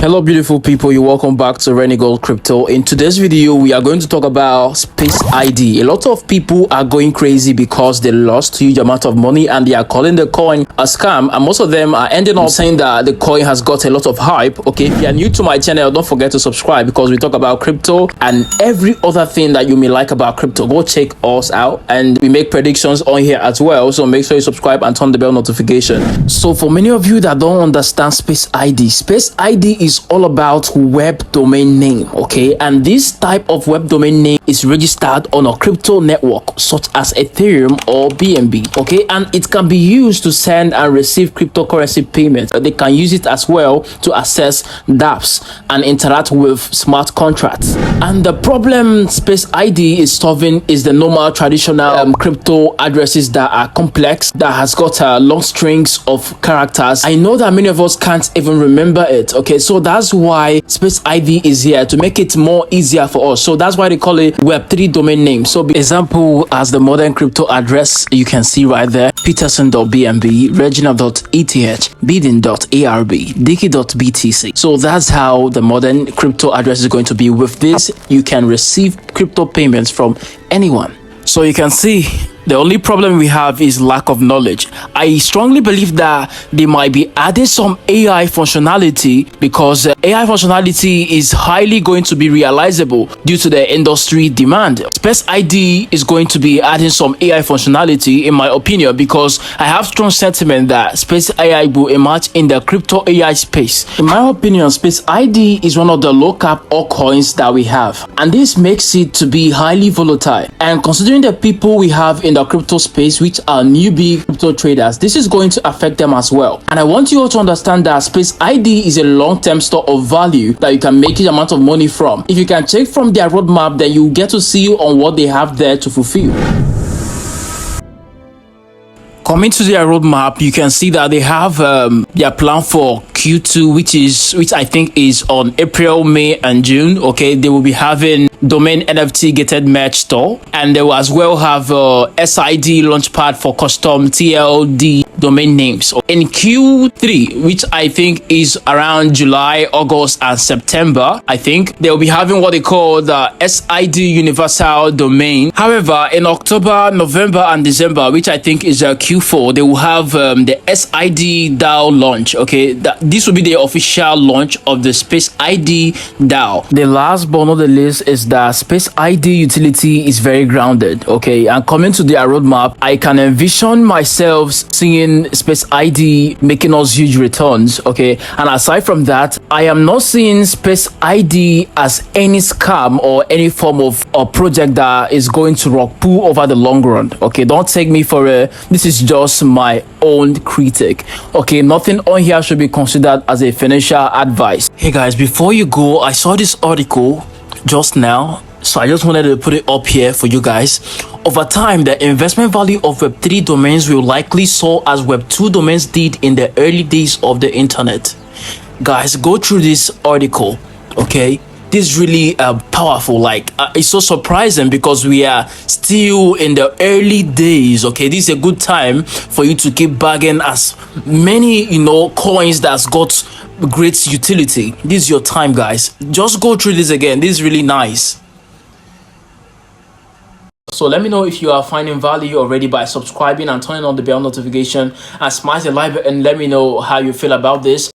Hello beautiful people, you're welcome back to Rennie Gold Crypto. In today's video we are going to talk about spaceid. A lot of people are going crazy because they lost huge amount of money and they are calling the coin a scam, and most of them are ending up saying that the coin has got a lot of hype. Okay, if you are new to my channel, don't forget to subscribe because we talk about crypto and every other thing that you may like about crypto. Go check us out, and we make predictions on here as well, so make sure you subscribe and turn the bell notification. So for many of you that don't understand spaceid is all about web domain name. Okay, and this type of web domain name is registered on a crypto network such as Ethereum or BNB. Okay, and it can be used to send and receive cryptocurrency payments. They can use it as well to access dApps and interact with smart contracts. And the problem spaceid is solving is the normal traditional crypto addresses that are complex, that has got long strings of characters. I know that many of us can't even remember it. Okay, so that's why spaceid is here to make it more easier for us. So that's why they call it web3 domain name. So example as the modern crypto address you can see right there: peterson.bnb, regina.eth, bidin.arb, dicky.btc. so that's how the modern crypto address is going to be. With this you can receive crypto payments from anyone. So you can see the only problem we have is lack of knowledge. I strongly believe that they might be adding some AI functionality, because AI functionality is highly going to be realizable due to the industry demand. spaceid is going to be adding some AI functionality in my opinion, because I have strong sentiment that spaceid will emerge in the crypto AI space. In my opinion, spaceid is one of the low cap altcoins that we have, and this makes it to be highly volatile. And considering the people we have in the crypto space, which are newbie crypto traders, this is going to affect them as well. And I want you all to understand that spaceid is a long-term store of value that you can make a amount of money from. If you can check from their roadmap, then you get to see on what they have there to fulfill. Coming to their roadmap, you can see that they have their plan for Q2, which I think is on April, May, and June. Okay, they will be having domain NFT gated merge store, and they will as well have SID launchpad for custom TLD domain names. In Q3, which I think is around July, August, and September, I think they'll be having what they call the SID universal domain. However, in October, November, and December, which I think is Q4, they will have the SID DAO launch. Okay, this will be the official launch of the spaceid DAO. The last but not the least is that spaceid utility is very grounded. Okay, and coming to their roadmap, I can envision myself seeing spaceid making us huge returns. Okay, and aside from that, I am not seeing spaceid as any scam or any form of a project that is going to rock pool over the long run. Okay, don't take me for a, this is just my own critique. Okay, nothing on here should be considered as a financial advice. Hey guys, before you go, I saw this article just now, so I just wanted to put it up here for you guys. Over time, the investment value of Web3 domains will likely soar as Web2 domains did in the early days of the internet. Guys, go through this article. Okay, this is really powerful. Like it's so surprising because we are still in the early days. Okay, this is a good time for you to keep bagging as many coins that's got great utility. This is your time, guys. Just go through this again. This is really nice. So let me know if you are finding value already by subscribing and turning on the bell notification, and smash the like button. Let me know how you feel about this.